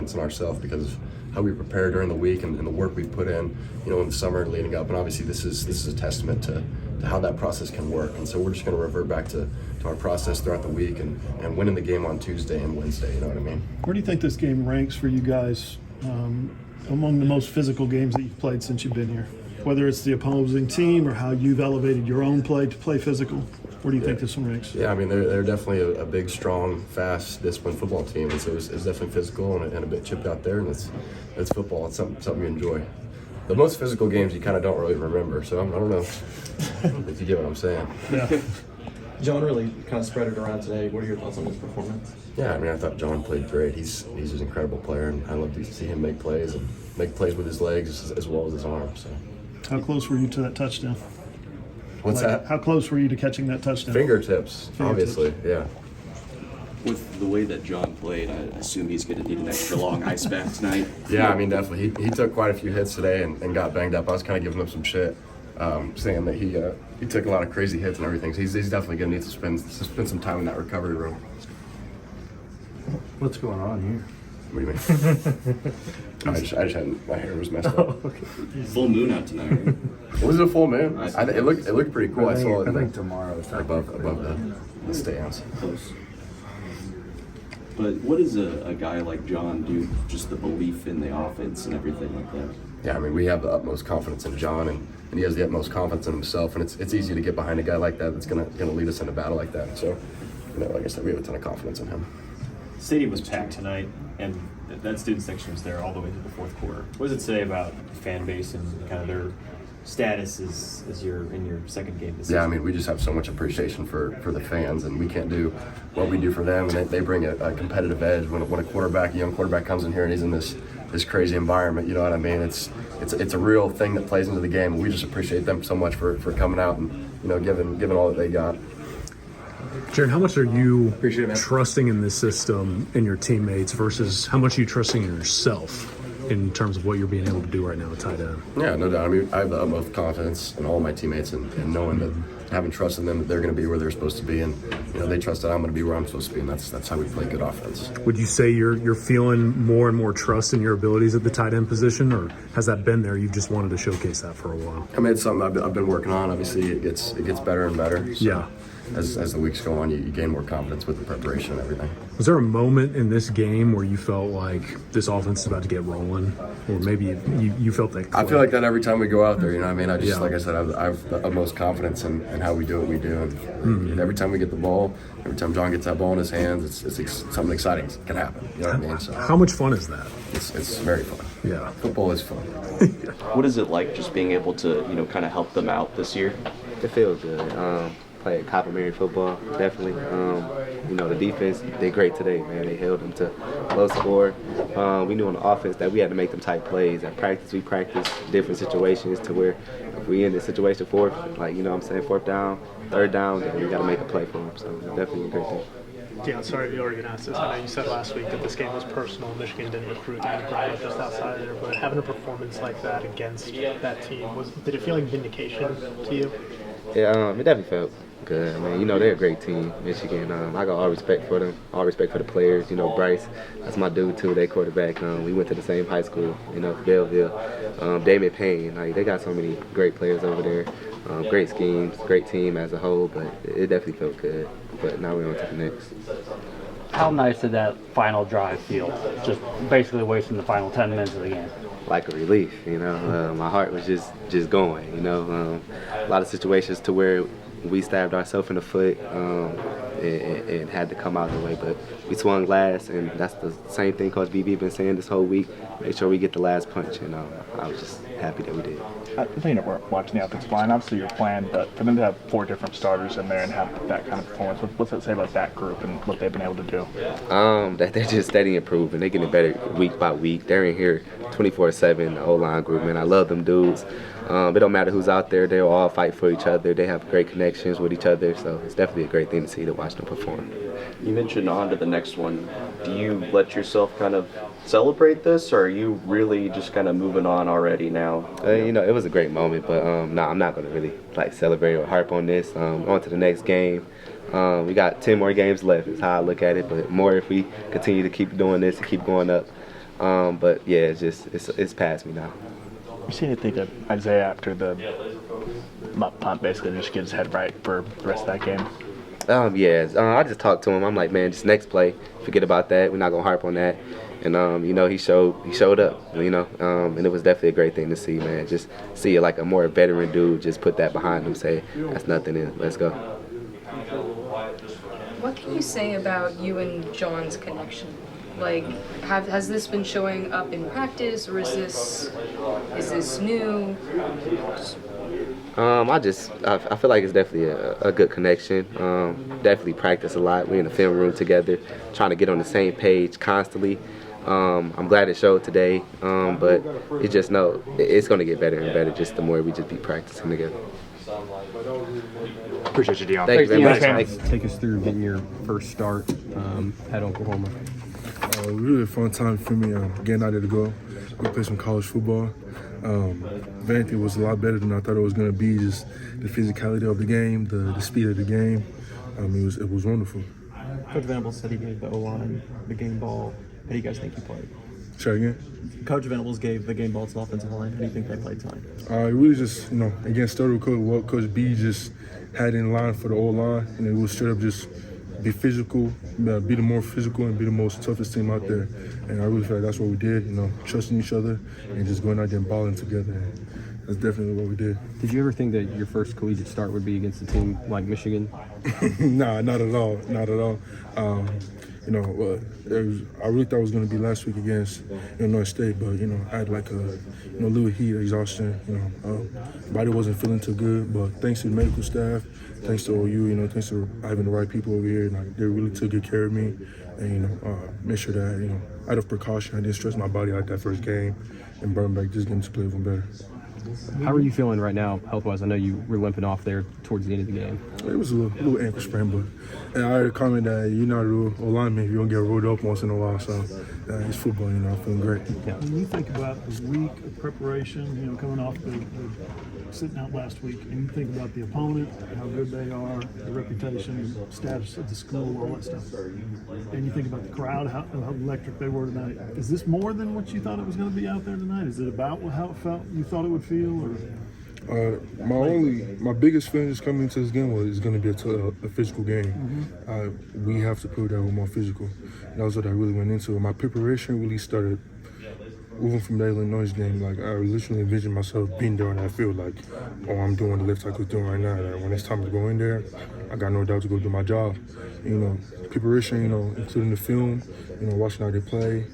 confidence in ourselves because of how we prepare during the week and the work we've put in, in the summer leading up. And obviously this is a testament to how that process can work. And so we're just going to revert back to our process throughout the week and winning the game on Tuesday and Wednesday, you know what I mean? Where do you think this game ranks for you guys among the most physical games that you've played since you've been here? Whether it's the opposing team or how you've elevated your own play to play physical, where do you think this one ranks? Yeah, I mean, they're definitely a big, strong, fast, disciplined football team, and so it's definitely physical and a bit chipped out there, and it's football. It's something you enjoy. The most physical games you kind of don't really remember, so I don't know if you get what I'm saying. Yeah. John really kind of spread it around today. What are your thoughts on his performance? Yeah, I mean, I thought John played great. He's an incredible player, and I love to see him make plays with his legs as well as his arms. So. How close were you to that touchdown? What's that? How close were you to catching that touchdown? Fingertips, obviously, yeah. With the way that John played, I assume he's going to need an extra long ice bath tonight. Yeah, I mean, definitely. He took quite a few hits today and got banged up. I was kind of giving him some shit, saying that he took a lot of crazy hits and everything. So he's definitely going to need to spend some time in that recovery room. What's going on here? What do you mean? I just had my hair was messed up. Okay. Full moon out tonight, right? Was it a full moon? It looked pretty cool. I saw it. I think tomorrow is above the stands. Close. But what does a guy like John do? Just the belief in the offense and everything like that. Yeah, I mean, we have the utmost confidence in John, and he has the utmost confidence in himself. And it's easy to get behind a guy like that that's gonna lead us in a battle like that. So, like I said, we have a ton of confidence in him. Stadium was packed tonight, and that student section was there all the way through the fourth quarter. What does it say about the fan base and kind of their status as you're in your second game this season? Yeah, I mean, we just have so much appreciation for the fans, and we can't do what we do for them. And they bring a competitive edge when a young quarterback comes in here and he's in this crazy environment. You know what I mean? It's a real thing that plays into the game, and we just appreciate them so much for coming out and giving all that they got. Jaren, how much are you trusting in this system and your teammates versus how much are you trusting in yourself in terms of what you're being able to do right now at tight end? Yeah, no doubt. I mean, I have the utmost confidence in all my teammates and knowing that having trust in them that they're going to be where they're supposed to be, and they trust that I'm going to be where I'm supposed to be, and that's how we play good offense. Would you say you're feeling more and more trust in your abilities at the tight end position, or has that been there? You've just wanted to showcase that for a while. I mean, it's something I've been working on. Obviously, it gets better and better. So. Yeah. As the weeks go on, you gain more confidence with the preparation and everything. Was there a moment in this game where you felt like this offense is about to get rolling, or maybe you felt that? I feel like that every time we go out there. You know what I mean? Like I said, I have the utmost confidence in how we do what we do. And every time we get the ball, every time John gets that ball in his hands, it's something exciting can happen. You know what I mean? So how much fun is that? It's very fun. Yeah. Football is fun. What is it like just being able to, kind of help them out this year? It feels good. Played complimentary football, definitely. The defense did great today, man. They held them to low score. We knew on the offense that we had to make them tight plays. At practice, we practiced different situations to where if we in the situation fourth down, third down, then we got to make a play for them. So it's definitely a great thing. Yeah, sorry if you already asked this. I know you said last week that this game was personal. Michigan didn't recruit and you brought it up just outside there, but having a performance like that against that team, did it feel like vindication to you? Yeah, it definitely felt good. I mean, they're a great team, Michigan. I got all respect for them, all respect for the players. Bryce, that's my dude too, their quarterback. We went to the same high school, Belleville. Damon Payne, they got so many great players over there. Great schemes, great team as a whole, but it definitely felt good. But now we're on to the next. How nice did that final drive feel? Just basically wasting the final 10 minutes of the game. Like a relief, my heart was just going, a lot of situations to where we stabbed ourselves in the foot and had to come out the way, but we swung last, and that's the same thing Coach BB been saying this whole week. Make sure we get the last punch, and I was just happy that we did. We're watching the offensive line. Obviously, your plan, but for them to have 4 different starters in there and have that kind of performance, what's it say about that group and what they've been able to do? That they're just steady improving. They're getting better week by week. They're in here 24/7. The O-line group, man, I love them dudes. It don't matter who's out there. They'll all fight for each other. They have great connections with each other, so it's definitely a great thing to see to watch them perform. You mentioned on to the next one. Do you let yourself kind of celebrate this, or are you really just kind of moving on already now? It was a great moment, but I'm not going to really celebrate or harp on this. On to the next game. We got 10 more games left is how I look at it, but more if we continue to keep doing this and keep going up. But yeah, it's past me now. You see anything of Isaiah after the punt, basically just get his head right for the rest of that game? I just talked to him. I'm like, man, just next play, forget about that. We're not gonna harp on that. And he showed up. And it was definitely a great thing to see, man. Just see like a more veteran dude just put that behind him, say that's nothing, and let's go. What can you say about you and John's connection? Like, has this been showing up in practice, or is this new? I feel like it's definitely a good connection. Definitely practice a lot. We're in the film room together, trying to get on the same page constantly. I'm glad it showed today, but it's going to get better and better just the more we just be practicing together. Appreciate you, Deion. Thank you very much. Thanks. Take us through getting your first start at Oklahoma. Really a fun time for me getting out there to go play some college football. Vanity was a lot better than I thought it was going to be. Just the physicality of the game, the speed of the game. It was wonderful. Coach Venables said he gave the O-line the game ball. How do you guys think he played? Say again? Coach Venables gave the game ball to the offensive line. How do you think they played tonight? Really just, again, started with what Coach B just had in line for the O-line. And it was straight up just be physical, be the more physical and be the most toughest team out there. And I really feel like that's what we did, trusting each other and just going out there and balling together. And that's definitely what we did. Did you ever think that your first collegiate start would be against a team like Michigan? Nah, not at all. Not at all. I really thought it was going to be last week against Illinois State, but I had like a little heat, exhaustion. Body wasn't feeling too good, but thanks to the medical staff, thanks to OU, thanks to having the right people over here, they really took good care of me, and made sure that out of precaution, I didn't stress my body out that first game, and brought back just getting to play even better. How are you feeling right now, health-wise? I know you were limping off there towards the end of the game. It was a little ankle sprain, but I heard a comment that you're not a lineman if you don't get rolled up once in a while. So it's football, I'm feeling great. Yeah. When you think about the week of preparation, coming off the sitting out last week, and you think about the opponent, how good they are, the reputation, status of the school, all that stuff, and you think about the crowd, how electric they were tonight. Is this more than what you thought it was going to be out there tonight? Is it about how it felt? You thought it would feel, or? My biggest feeling just coming into this game was it's going to be a physical game. Mm-hmm. We have to prove that we're more physical. That was what I really went into. My preparation really started moving from the Illinois game. Like, I literally envisioned myself being there on that field. Like, I'm doing the lift I was doing right now. Like, when it's time to go in there, I got no doubt to go do my job. Preparation, including the film, watching how they play.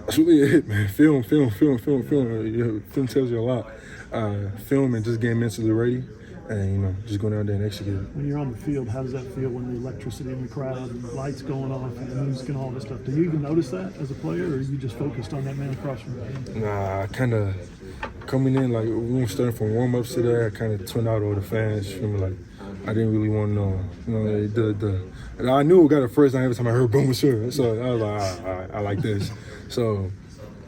That's really it, man. Film. Film tells you a lot. Film and just getting mentally ready, and just going out there and execute. When you're on the field, how does that feel when the electricity in the crowd and the lights going off and the music and all this stuff? Do you even notice that as a player, or are you just focused on that man across from you? Nah, I kind of coming in, like, we were starting from warm-ups today, I kind of tuned out all the fans. Like, I didn't really want to know, I knew we got it first time every time I heard boom, sure. So I was like, all right, I like this. So,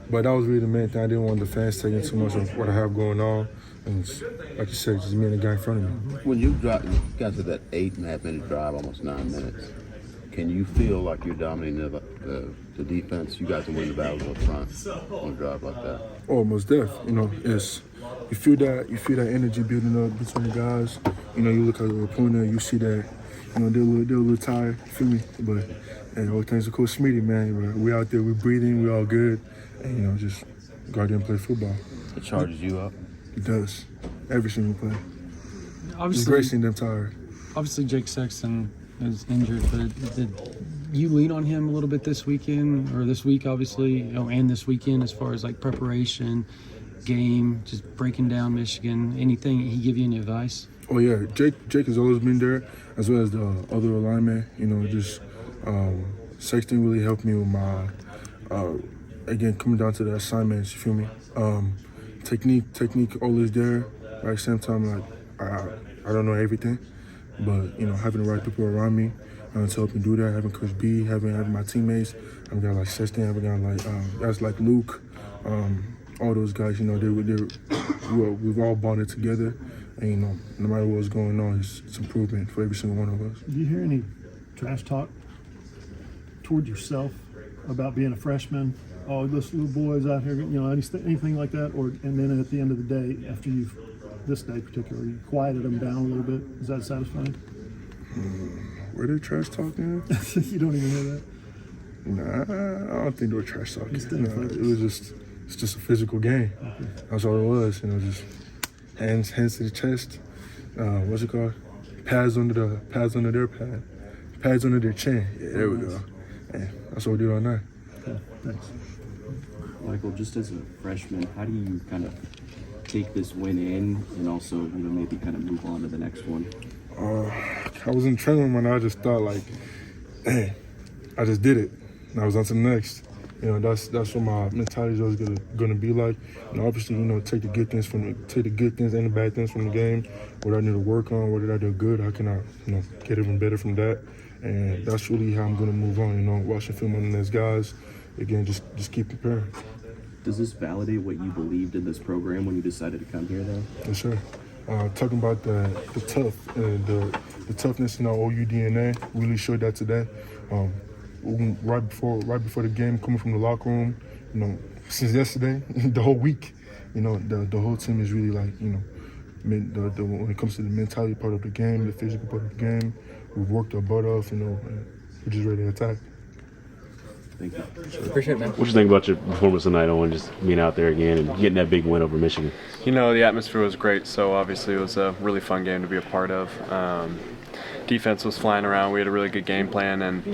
but that was really the main thing. I didn't want the fans taking too much of what I have going on. And like you said, just me and the guy in front of me. When you got to that 8.5 minute drive, almost 9 minutes, can you feel like you're dominating the defense? You guys can win the battle up front on a drive like that. Oh, most def. It's you feel that energy building up between the guys. You look at the opponent, you see that they're a little tired. You feel me? But all thanks to Coach Smitty, man. We out there, we breathing, we all good, and just go out there and play football. It charges you up. It does. Every single play. Obviously, it's great seeing them tired. Obviously, Jake Sexton is injured, but did you lean on him a little bit this weekend, or this week, obviously, and this weekend, as far as like preparation, game, just breaking down Michigan? Anything he give you any advice? Oh yeah, Jake has always been there, as well as the other alignment. Sexton really helped me with my, again, coming down to the assignments. You feel me? Technique always there. But at the same time, like I don't know everything, but having the right people around me to help me do that. Having Coach B, having my teammates. I've got like Sexton, I've got like guys like Luke, all those guys. We've all bonded together, and no matter what's going on, it's improvement for every single one of us. Do you hear any trash talk toward yourself about being a freshman? Oh, this little boy's out here, anything like that? Or and then at the end of the day, after this day particularly, you quieted them down a little bit. Is that satisfying? Were they trash talking? You don't even hear that? Nah, I don't think they were trash talking. Nah, It's just a physical game. Okay. That's all it was. Just hands to the chest. What's it called? Pads under their pad. Pads under their chin. Yeah, there we go. And that's what we did all night. Okay, thanks. Michael, just as a freshman, how do you kind of take this win in and also, maybe kind of move on to the next one? I was in training when I just thought like, hey, I just did it. And I was on to the next. That's what my mentality is always gonna be like. Obviously, take the good things and the bad things from the game. What I need to work on, what did I do good, how can I, get even better from that. And that's really how I'm gonna move on. Watching film on the next guys. Again, just keep preparing. Does this validate what you believed in this program when you decided to come here, though? Yes, sir. Talking about the toughness in our OU DNA, really showed that today. Right before the game, coming from the locker room, since yesterday, the whole week, the whole team is really like, when it comes to the mentality part of the game, the physical part of the game, we've worked our butt off, and we're just ready to attack. Thank you. Appreciate it, man. What do you think about your performance tonight, Owen, just being out there again and getting that big win over Michigan? The atmosphere was great, so obviously it was a really fun game to be a part of. Defense was flying around. We had a really good game plan, and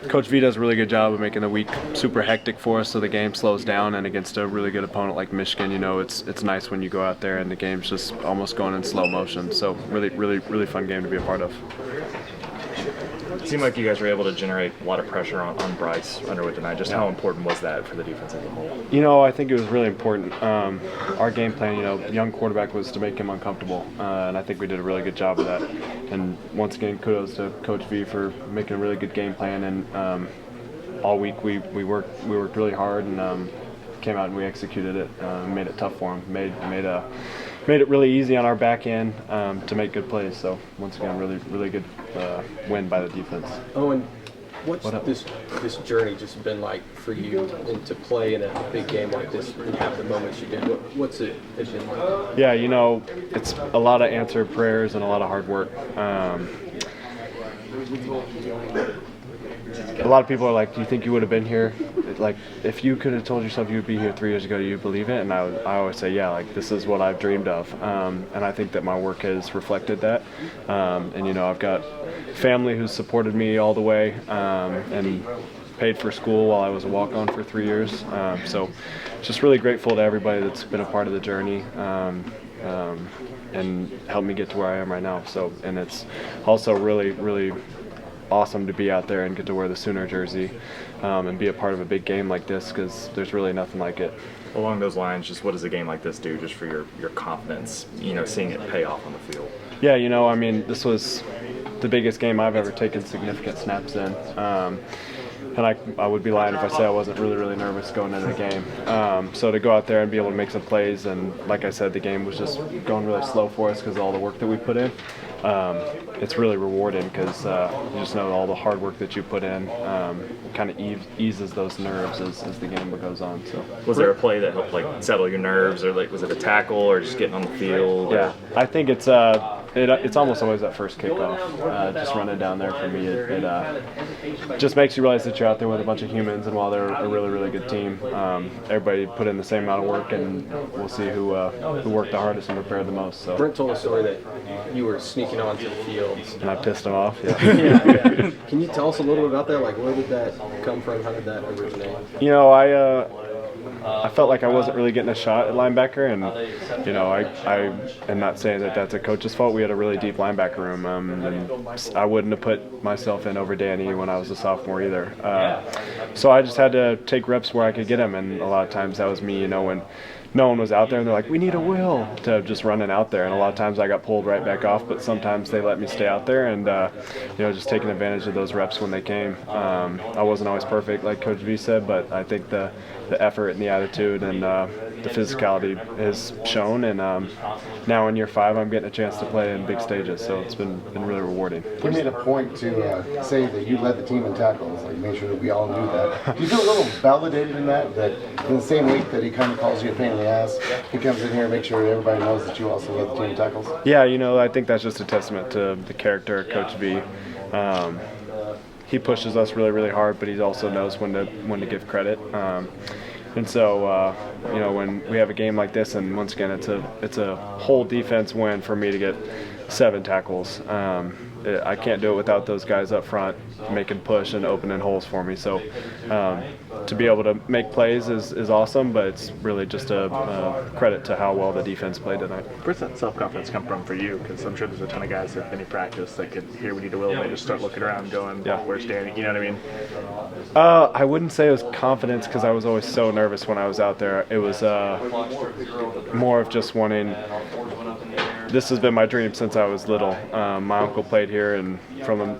Coach V does a really good job of making the week super hectic for us so the game slows down. And against a really good opponent like Michigan, it's nice when you go out there and the game's just almost going in slow motion. So really fun game to be a part of. It seemed like you guys were able to generate a lot of pressure on Bryce Underwood tonight. Just how important was that for the defense as a whole? I think it was really important. Our game plan, young quarterback, was to make him uncomfortable, and I think we did a really good job of that. And once again, kudos to Coach V for making a really good game plan. And all week we worked really hard and came out and we executed it. Made it tough for him. Made it really easy on our back end to make good plays. So once again, really good win by the defense. Owen, what's this journey just been like for you, and to play in a big game like this and have the moments you did? What's it been like? Yeah, it's a lot of answered prayers and a lot of hard work. A lot of people are like, do you think you would have been here? Like, if you could have told yourself you would be here 3 years ago, do you believe it? And I always say, yeah, like, this is what I've dreamed of. And I think that my work has reflected that. And I've got family who's supported me all the way and paid for school while I was a walk-on for 3 years. So just really grateful to everybody that's been a part of the journey. And helped me get to where I am right now. So, and it's also really awesome to be out there and get to wear the Sooner jersey and be a part of a big game like this, because there's really nothing like it. Along those lines, just what does a game like this do just for your confidence, seeing it pay off on the field? Yeah, this was the biggest game I've ever taken significant snaps in. And I would be lying if I say I wasn't really nervous going into the game. So to go out there and be able to make some plays, and like I said, the game was just going really slow for us because of all the work that we put in. It's really rewarding because you just know all the hard work that you put in kind of eases those nerves as the game goes on. So, was there a play that helped settle your nerves, or was it a tackle, or just getting on the field? Yeah, I think it's almost always that first kickoff. Just running down there for me, it just makes you realize that you're out there with a bunch of humans, and while they're a really good team, everybody put in the same amount of work, and we'll see who worked the hardest and prepared the most. So Brent told a story that you were sneaking onto the field. And I pissed him off. Yeah. Yeah. Can you tell us a little bit about that? Like, where did that come from? How did that originate? I felt like I wasn't really getting a shot at linebacker, and I am not saying that that's a coach's fault. We had a really deep linebacker room, and I wouldn't have put myself in over Danny when I was a sophomore either. So I just had to take reps where I could get him, and a lot of times that was me, when no one was out there and they're like, we need a Will, to just running out there. And a lot of times I got pulled right back off, but sometimes they let me stay out there and, just taking advantage of those reps when they came. I wasn't always perfect, like Coach V said, but I think the effort and the attitude and the physicality has shown. And now in year 5, I'm getting a chance to play in big stages, so it's been really rewarding. You made a point to say that you led the team in tackles. Like, make sure that we all knew that. Do you feel a little validated in that in the same week that he kind of calls you a pain in the ass, he comes in here and makes sure everybody knows that you also led the team tackles? Yeah, I think that's just a testament to the character of Coach V. He pushes us really, really hard, but he also knows when to give credit. And so, when we have a game like this, and once again, it's a whole defense win for me to get 7 tackles. I can't do it without those guys up front making push and opening holes for me. So to be able to make plays is awesome, but it's really just a credit to how well the defense played tonight. Where's that self-confidence come from for you? Because I'm sure there's a ton of guys that any practice that could hear what you do, and they just start looking around going, where's Danny? You know what I mean? I wouldn't say it was confidence because I was always so nervous when I was out there. It was more of just wanting. This has been my dream since I was little. My uncle played here, and from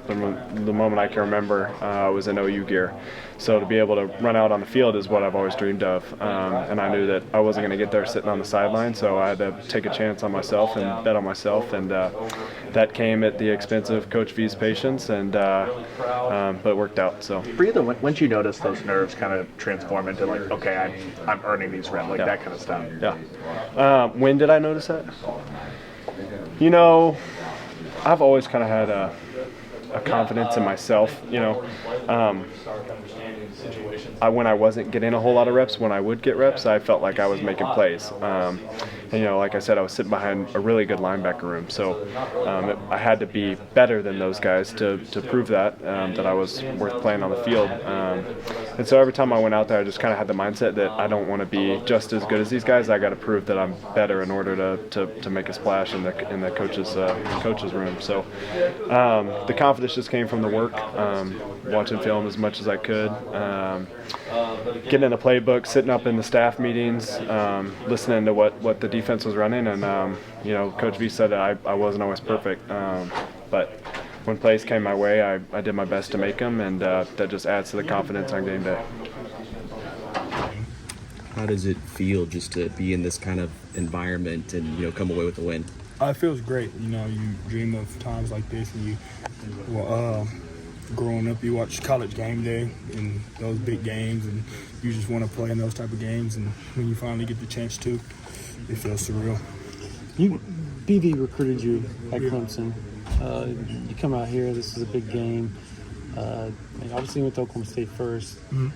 the moment I can remember, I was in OU gear. So to be able to run out on the field is what I've always dreamed of. And I knew that I wasn't going to get there sitting on the sideline, so I had to take a chance on myself and bet on myself. And that came at the expense of Coach V's patience, but it worked out. So for you, though, once you notice those nerves kind of transform into like, okay, I'm earning these reps, like that kind of stuff. Yeah. When did I notice that? I've always kind of had a confidence in myself. When I wasn't getting a whole lot of reps, when I would get reps, I felt like I was making plays. Like I said, I was sitting behind a really good linebacker room, so I had to be better than those guys to prove that I was worth playing on the field. And so every time I went out there, I just kind of had the mindset that I don't want to be just as good as these guys. I got to prove that I'm better in order to make a splash in the coach's room. So the confidence just came from the work, watching film as much as I could, getting in the playbook, sitting up in the staff meetings, listening to what the defense was running, and Coach V said that I wasn't always perfect, but when plays came my way, I did my best to make them, and that just adds to the confidence on game day. How does it feel just to be in this kind of environment and come away with a win? It feels great. You dream of times like this, and growing up, you watch College Game Day and those big games, and you just want to play in those type of games. And when you finally get the chance to, it feels surreal. BV recruited you at Clemson. You come out here. This is a big game. Obviously, you went to Oklahoma State first. Mm-hmm.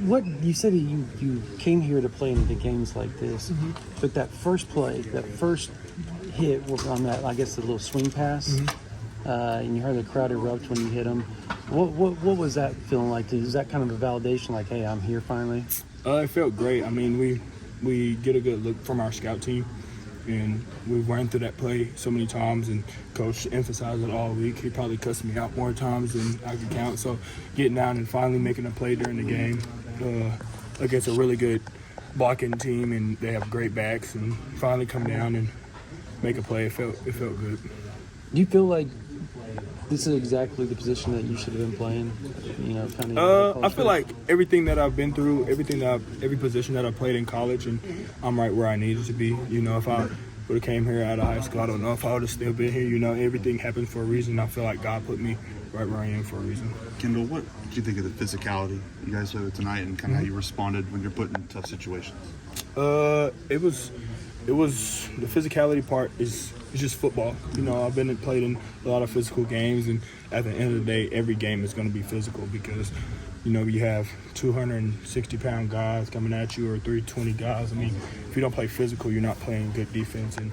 What you said you came here to play in big games like this, mm-hmm. but that first play, that first hit was on that, I guess, the little swing pass. Mm-hmm. And you heard the crowd erupt when you hit him. What was that feeling like? Is that kind of a validation, like, hey, I'm here finally? It felt great. I mean, we get a good look from our scout team, and we've ran through that play so many times, and Coach emphasized it all week. He probably cussed me out more times than I could count. So getting down and finally making a play during the game against a really good blocking team, and they have great backs, and finally come down and make a play, it felt good. Do you feel like this is exactly the position that you should have been playing? I feel like everything that I've been through, every position that I played in college, and I'm right where I needed to be. If I would have came here out of high school, I don't know if I would have still been here. Everything happens for a reason. I feel like God put me right where I am for a reason. Kendal, what did you think of the physicality you guys played with tonight, and kind of how you responded when you're put in tough situations? It was the physicality part is just football. I've played in a lot of physical games, and at the end of the day, every game is going to be physical because, you have 260-pound guys coming at you or 320 guys. I mean, if you don't play physical, you're not playing good defense. And,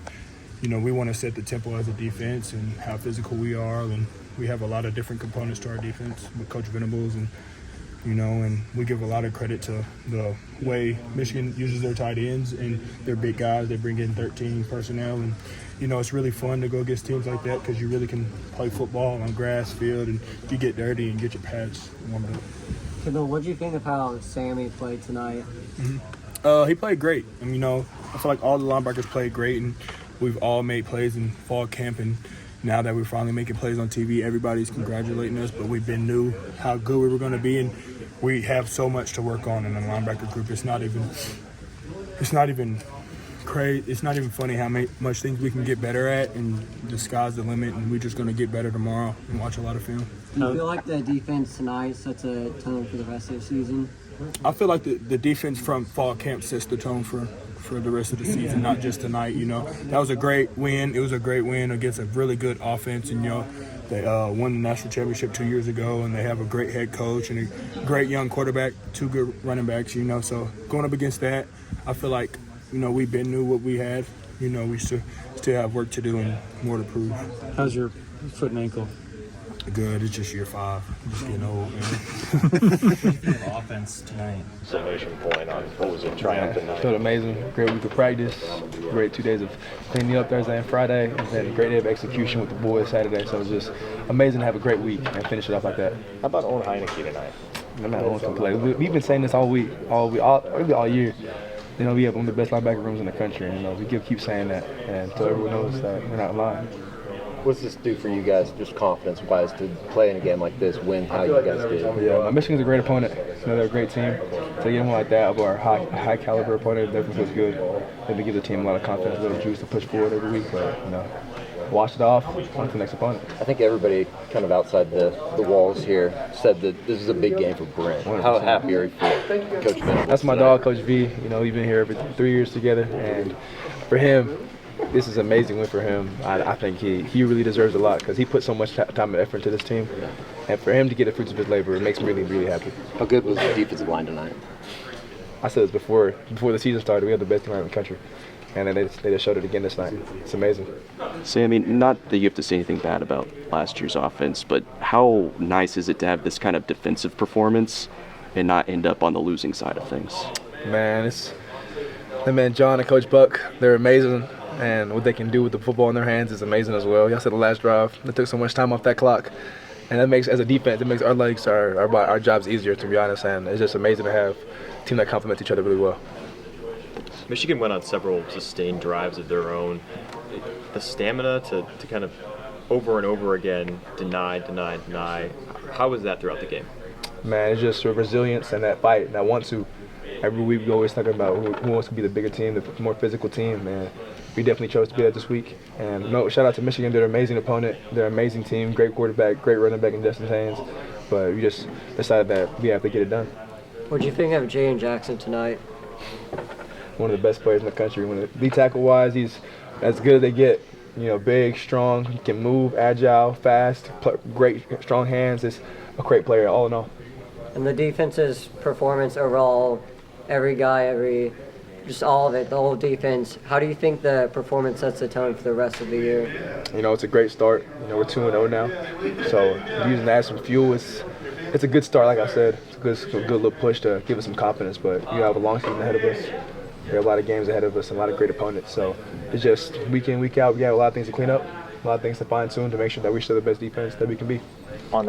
we want to set the tempo as a defense and how physical we are. And we have a lot of different components to our defense with Coach Venables, and and we give a lot of credit to the way Michigan uses their tight ends and their big guys. They bring in 13 personnel, and, it's really fun to go against teams like that because you really can play football on grass field, and you get dirty and get your pads warmed up. Kendal, what do you think of how Sammy played tonight? Mm-hmm. He played great. I feel like all the linebackers played great, and we've all made plays in fall camp, and now that we're finally making plays on TV, everybody's congratulating us, but we've been knew how good we were going to be, and we have so much to work on in the linebacker group. It's not even crazy. It's not even funny how much things we can get better at, and the sky's the limit, and we're just going to get better tomorrow and watch a lot of film. Do you feel like the defense tonight sets a tone for the rest of the season? I feel like the defense from fall camp sets the tone for the rest of the season, not just tonight. That was a great win. It was a great win against a really good offense, and they won the national championship 2 years ago, and they have a great head coach and a great young quarterback, 2 good running backs. So going up against that, I feel like we've been knew what we had. We still have work to do and more to prove. How's your foot and ankle? Good. It's just year 5. I'm just getting old, man. Offense tonight. Summation point on what was a triumphant night. Felt amazing. Great week of practice. Great 2 days of cleaning up Thursday and Friday. And then a great day of execution with the boys Saturday. So it was just amazing to have a great week and finish it off like that. How about Owen Heinecke tonight? No matter what can play. We've been saying this all week, all year. We have one of the best linebacker rooms in the country. We keep saying that, and so everyone knows that we're not lying. What's this do for you guys, just confidence-wise, to play in a game like this, win how you guys did? Yeah, Michigan's a great opponent. They're a great team. So get one like that, or a high caliber opponent, definitely feels good. Maybe give the team a lot of confidence, a little juice to push forward every week. But wash it off on to the next opponent. I think everybody kind of outside the walls here said that this is a big game for Brent. 100%. How happy are you for Coach V? That's my dog, Coach V. We've been here every 3 years together, and for him, this is an amazing win for him. I think he really deserves a lot because he put so much time and effort into this team. And for him to get the fruits of his labor, it makes me really, really happy. How good was the defensive line tonight? I said this before the season started, we have the best team in the country. And then they just showed it again this night. It's amazing. Sammy, not that you have to say anything bad about last year's offense, but how nice is it to have this kind of defensive performance and not end up on the losing side of things? Man, John and Coach Buck, they're amazing. And what they can do with the football in their hands is amazing as well. Y'all said the last drive, they took so much time off that clock. And that makes, as a defense, it makes our legs, our jobs easier, to be honest. And it's just amazing to have a team that complements each other really well. Michigan went on several sustained drives of their own. The stamina to kind of over and over again deny. How was that throughout the game? Man, it's just resilience and that fight, and that want to. Every week we always talking about who wants to be the bigger team, the more physical team, man. We definitely chose to be that this week. And shout out to Michigan. They're an amazing opponent. They're an amazing team, great quarterback, great running back in Justin Haynes. But we just decided that we have to get it done. What do you think of Jaren Jackson tonight? One of the best players in the country. D tackle-wise, he's as good as they get. Big, strong, he can move, agile, fast, great, strong hands. He's a great player, all in all. And the defense's performance overall, just all of it, the whole defense. How do you think the performance sets the tone for the rest of the year? It's a great start. We're 2-0 now, so using that as some fuel it's a good start. Like I said, it's a good little push to give us some confidence. But you have a long season ahead of us. We have a lot of games ahead of us and a lot of great opponents. So it's just week in, week out. We have a lot of things to clean up, a lot of things to fine tune to make sure that we're still the best defense that we can be.